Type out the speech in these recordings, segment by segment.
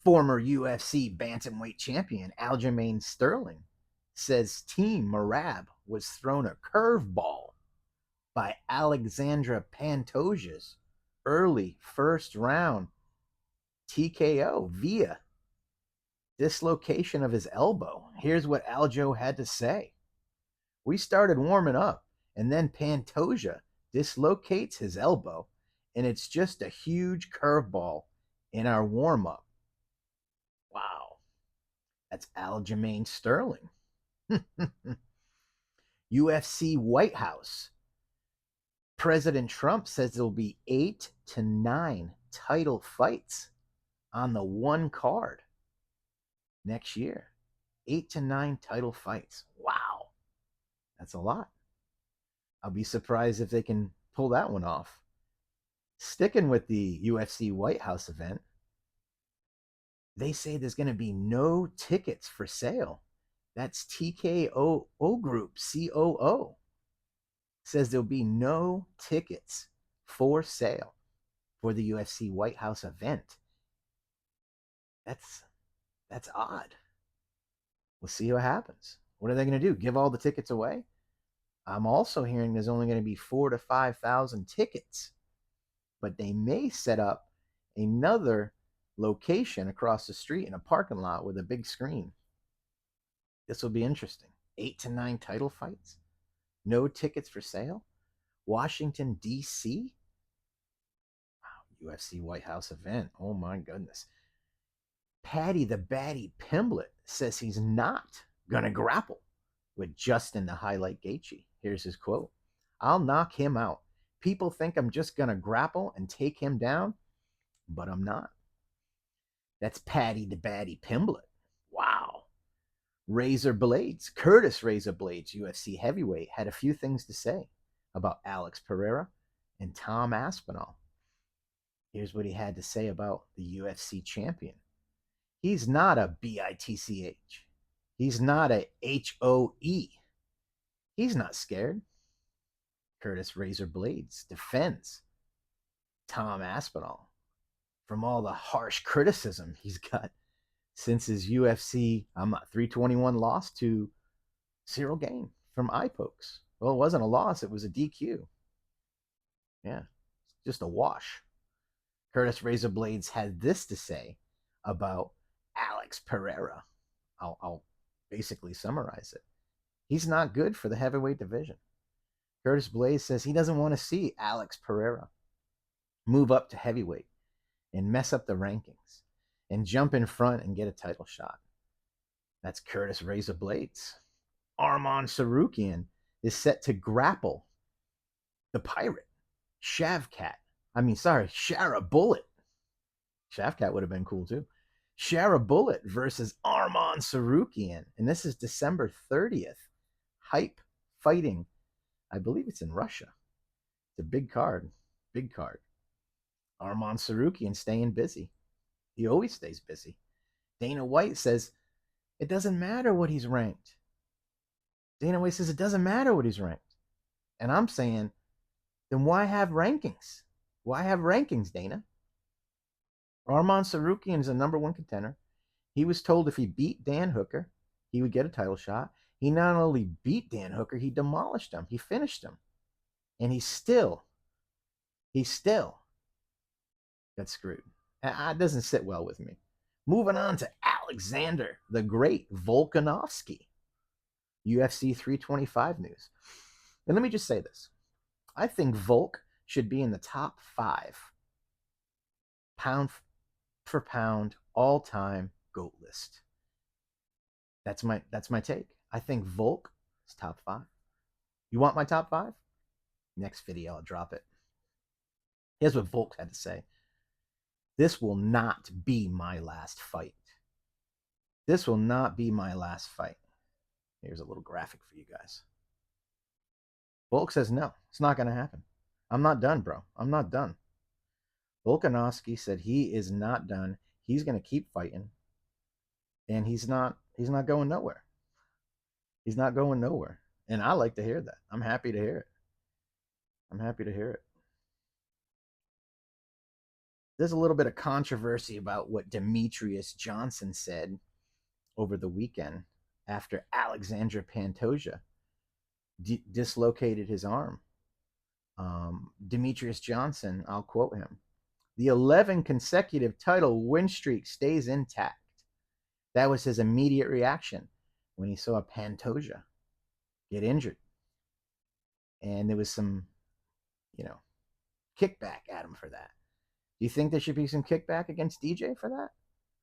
Former UFC bantamweight champion Aljamain Sterling says Team Marab was thrown a curveball by Alexandra Pantoja's early first round TKO via dislocation of his elbow. Here's what Aljo had to say. We started warming up, and then Pantoja dislocates his elbow, and it's just a huge curveball in our warm-up. Wow. That's Aljamain Sterling. UFC White House. President Trump says there'll be 8 to 9 title fights on the one card next year. 8 to 9 title fights. Wow. That's a lot. I'll be surprised if they can pull that one off. Sticking with the UFC White House event, they say there's going to be no tickets for sale. That's TKO Group, COO. Says there'll be no tickets for sale for the UFC White House event. That's odd. We'll see what happens. What are they going to do? Give all the tickets away? I'm also hearing there's only going to be 4,000 to 5,000 tickets, but they may set up another location across the street in a parking lot with a big screen. This will be interesting. 8 to 9 title fights. No tickets for sale. Washington, D.C. Wow, UFC White House event. Oh my goodness. Paddy the Baddy Pimblett says he's not going to grapple with Justin the Highlight Gaethje. Here's his quote. I'll knock him out. People think I'm just going to grapple and take him down, but I'm not. That's Paddy the Baddy Pimblett. Wow. Razor Blades, Curtis Razor Blades, UFC heavyweight, had a few things to say about Alex Pereira and Tom Aspinall. Here's what he had to say about the UFC champion. He's not a BITCH. He's not a HOE. He's not scared. Curtis Razor Blades defends Tom Aspinall from all the harsh criticism he's got since his UFC 321 loss to Cyril Gane from eye pokes. Well, it wasn't a loss, it was a DQ. Yeah, just a wash. Curtis Razor Blades had this to say about Alex Pereira. I'll basically summarize it. He's not good for the heavyweight division. Curtis Blades says he doesn't want to see Alex Pereira move up to heavyweight and mess up the rankings and jump in front and get a title shot. That's Curtis Razor Blades. Arman Sarukian is set to grapple the Pirate, Shara Bullet. Shavkat would have been cool too. Shara Bullet versus Arman Sarukian. And this is December 30th. Hype Fighting. I believe it's in Russia. It's a big card. Big card. Arman Sarukian staying busy. He always stays busy. Dana White says it doesn't matter what he's ranked. Dana White says it doesn't matter what he's ranked. And I'm saying, then why have rankings? Why have rankings, Dana? Arman Sarukian is a number one contender. He was told if he beat Dan Hooker, he would get a title shot. He not only beat Dan Hooker, he demolished him. He finished him. And he still got screwed. It doesn't sit well with me. Moving on to Alexander the Great Volkanovski. UFC 325 news. And let me just say this. I think Volk should be in the top 5 pound for pound all-time GOAT list. That's my take. I think Volk is top 5. You want my top 5? Next video, I'll drop it. Here's what Volk had to say. This will not be my last fight. This will not be my last fight. Here's a little graphic for you guys. Volk says, no, it's not going to happen. I'm not done, bro. I'm not done. Volkanovski said he is not done. He's going to keep fighting. And he's not going nowhere. He's not going nowhere. And I like to hear that. I'm happy to hear it. I'm happy to hear it. There's a little bit of controversy about what Demetrius Johnson said over the weekend after Alexandra Pantoja dislocated his arm. Demetrius Johnson, I'll quote him: "The 11 consecutive title win streak stays intact." That was his immediate reaction when he saw Pantoja get injured. And there was some, kickback at him for that. Do you think there should be some kickback against DJ for that?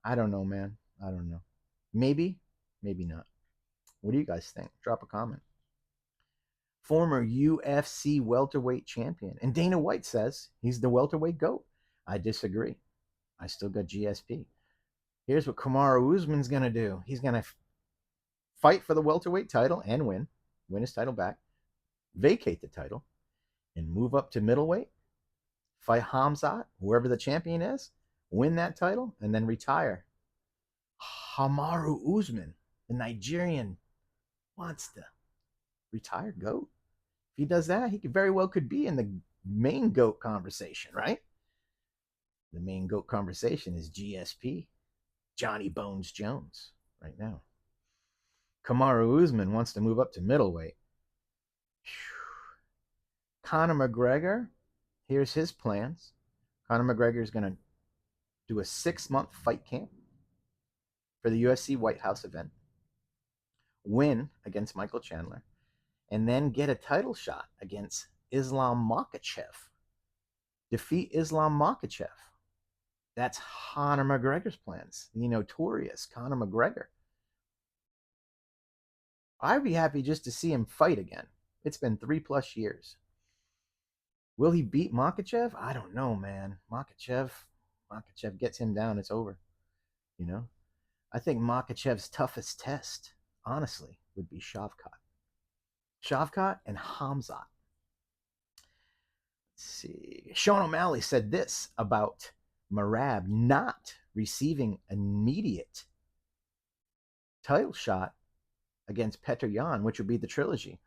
I don't know, man. I don't know. Maybe, maybe not. What do you guys think? Drop a comment. Former UFC welterweight champion. And Dana White says he's the welterweight GOAT. I disagree. I still got GSP. Here's what Kamaru Usman's going to do. He's going to fight for the welterweight title and win his title back, vacate the title, and move up to middleweight, fight Khamzat, whoever the champion is, win that title, and then retire. Kamaru Usman, the Nigerian, wants to retire GOAT. If he does that, he very well could be in the main GOAT conversation, right? The main GOAT conversation is GSP, Johnny Bones Jones, right now. Kamaru Usman wants to move up to middleweight. Conor McGregor, here's his plans. Conor McGregor is going to do a 6-month fight camp for the UFC White House event, win against Michael Chandler, and then get a title shot against Islam Makhachev. Defeat Islam Makhachev. That's Conor McGregor's plans. The notorious Conor McGregor. I'd be happy just to see him fight again. It's been 3+ years. Will he beat Makhachev? I don't know, man. Makhachev gets him down, it's over. I think Makhachev's toughest test, honestly, would be Shavkat. Shavkat and Khamzat. Let's see. Sean O'Malley said this about Merab not receiving immediate title shot against Petr Yan, which would be the trilogy.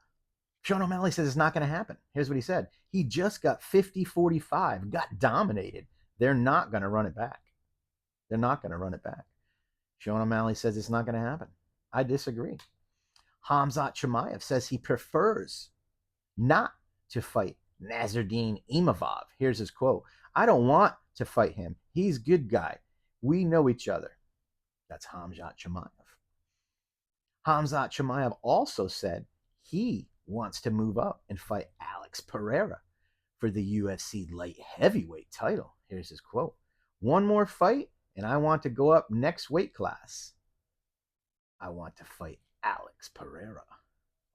Sean O'Malley says it's not going to happen. Here's what he said. He just got 50-45, got dominated. They're not going to run it back. They're not going to run it back. Sean O'Malley says it's not going to happen. I disagree. Khamzat Chimaev says he prefers not to fight Nasruddin Imavov. Here's his quote. "I don't want to fight him. He's a good guy. We know each other." That's Khamzat Chimaev. Khamzat Chimaev also said he wants to move up and fight Alex Pereira for the UFC light heavyweight title. Here's his quote. "One more fight, and I want to go up next weight class. I want to fight Alex Pereira."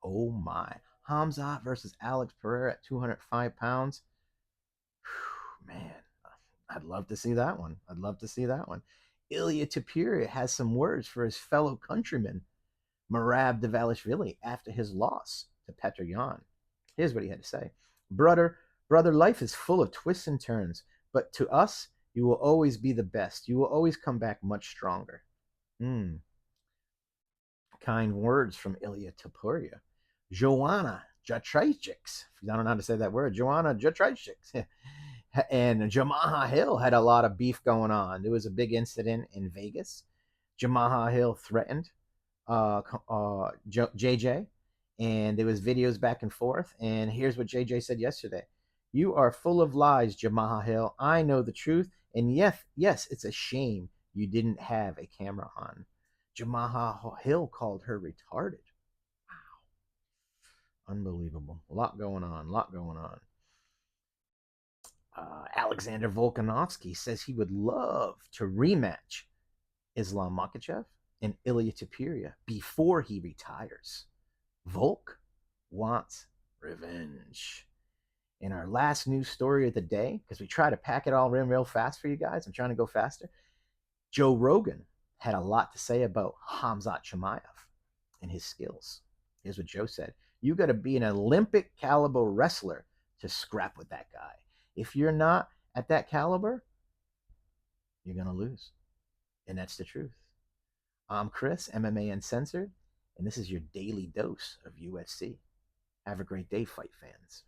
Oh my. Khamzat versus Alex Pereira at 205 pounds. Whew, man, I'd love to see that one. Ilia Tapiri has some words for his fellow countryman, Merab Dvalishvili, after his loss to Petr Yan. Here's what he had to say. Brother, life is full of twists and turns, but to us, you will always be the best. You will always come back much stronger. Kind words from Ilia Tapiri. Joanna Jędrzejczyk, if you don't know how to say that word, Joanna Jędrzejczyk, and Jamahal Hill had a lot of beef going on. There was a big incident in Vegas. Jamahal Hill threatened JJ, and there was videos back and forth. And here's what JJ said yesterday. "You are full of lies, Jamahal Hill. I know the truth. And yes, it's a shame you didn't have a camera on." Jamahal Hill called her retarded. Wow. Unbelievable. A lot going on. Alexander Volkanovski says he would love to rematch Islam Makhachev and Ilia Tapiri before he retires. Volk wants revenge. In our last news story of the day, because we try to pack it all in real fast for you guys, I'm trying to go faster. Joe Rogan had a lot to say about Khamzat Chimaev and his skills. Here's what Joe said. "You got to be an Olympic caliber wrestler to scrap with that guy. If you're not at that caliber, you're going to lose." And that's the truth. I'm Chris, MMA Uncensored, and this is your daily dose of UFC. Have a great day, fight fans.